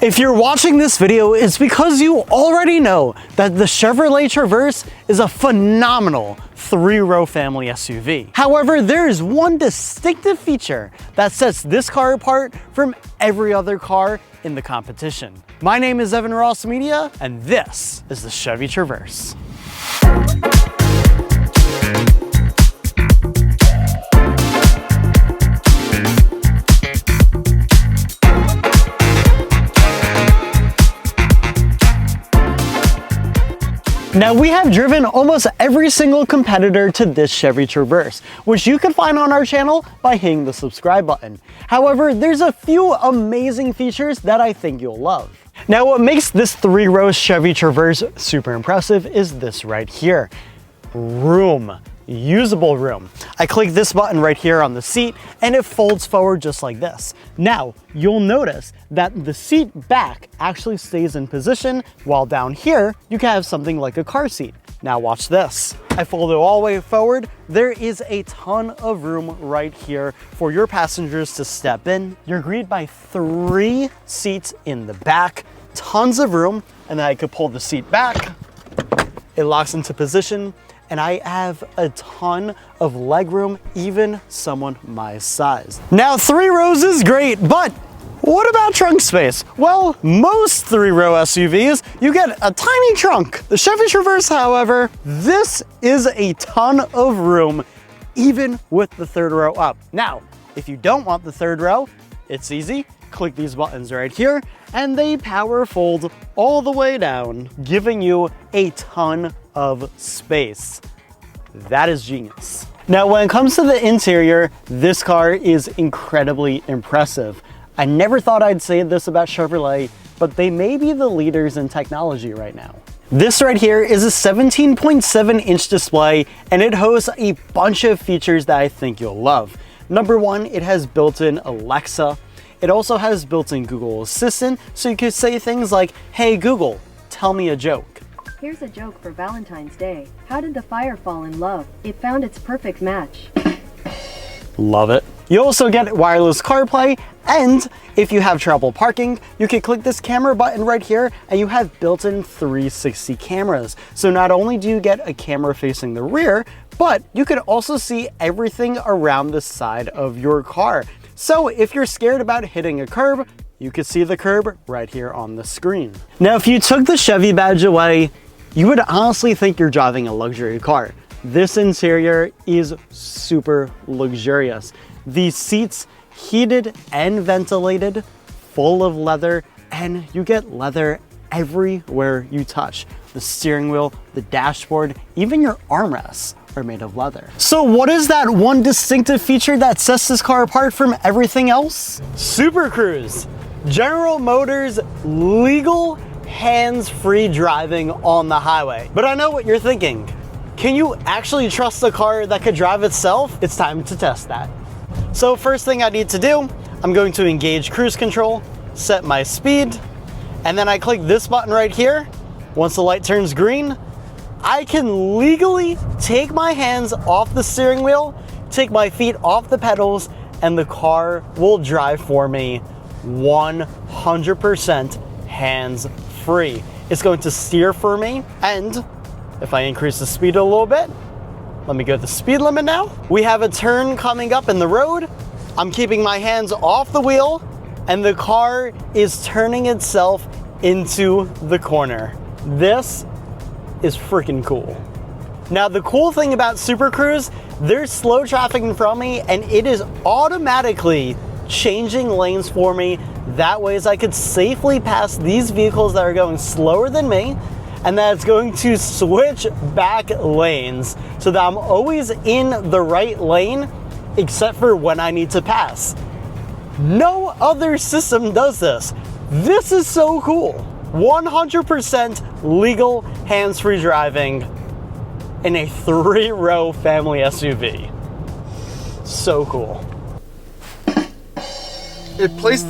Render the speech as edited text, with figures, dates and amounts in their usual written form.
If you're watching this video, it's because you already know that the Chevrolet Traverse is a phenomenal three-row family SUV. However, there is one distinctive feature that sets this car apart from every other car in the competition. My name is Evan Ross Media, and this is the Chevy Traverse. Now, we have driven almost every single competitor to this Chevy Traverse, which you can find on our channel by hitting the subscribe button. However, there's a few amazing features that I think you'll love. Now, what makes this three-row Chevy Traverse super impressive is this right here. Room. Usable room. I click this button right here on the seat and it folds forward just like this. Now, you'll notice that the seat back actually stays in position, while down here, you can have something like a car seat. Now watch this. I fold it all the way forward. There is a ton of room right here for your passengers to step in. You're greeted by 3 seats in the back, tons of room, and then I could pull the seat back. It locks into position. And I have a ton of legroom, even someone my size. Now, 3 rows is great, but what about trunk space? Well, most three-row SUVs, you get a tiny trunk. The Chevy Traverse, however, this is a ton of room, even with the 3rd row up. Now, if you don't want the 3rd row, it's easy. Click these buttons right here, and they power fold all the way down, giving you a ton of space. That is genius. Now, when it comes to the interior, this car is incredibly impressive. I never thought I'd say this about Chevrolet, but they may be the leaders in technology right now. This right here is a 17.7-inch display, and it hosts a bunch of features that I think you'll love. Number 1, it has built-in Alexa. It also has built-in Google Assistant, so you could say things like, "Hey Google, tell me a joke." Here's a joke for Valentine's Day. How did the fire fall in love? It found its perfect match. Love it. You also get wireless CarPlay, and if you have trouble parking, you can click this camera button right here and you have built-in 360 cameras. So not only do you get a camera facing the rear, but you can also see everything around the side of your car. So if you're scared about hitting a curb, you can see the curb right here on the screen. Now, if you took the Chevy badge away, you would honestly think you're driving a luxury car. This interior is super luxurious. These seats, heated and ventilated, full of leather, and you get leather everywhere you touch. The steering wheel, the dashboard, even your armrests are made of leather. So what is that one distinctive feature that sets this car apart from everything else? Super Cruise. General Motors legal hands-free driving on the highway. But I know what you're thinking. Can you actually trust a car that could drive itself? It's time to test that. So first thing I need to do, I'm going to engage cruise control, set my speed, and then I click this button right here. Once the light turns green, I can legally take my hands off the steering wheel, take my feet off the pedals, and the car will drive for me 100% hands-free. It's going to steer for me, and if I increase the speed a little bit, let me go to the speed limit now. We have a turn coming up in the road. I'm keeping my hands off the wheel, and the car is turning itself into the corner. This is freaking cool. Now, the cool thing about Super Cruise, there's slow traffic in front of me, and it is automatically changing lanes for me. That way, I could safely pass these vehicles that are going slower than me, and that it's going to switch back lanes so that I'm always in the right lane, except for when I need to pass. No other system does this. This is so cool. 100% legal hands-free driving in a 3-row family SUV. So cool. It placed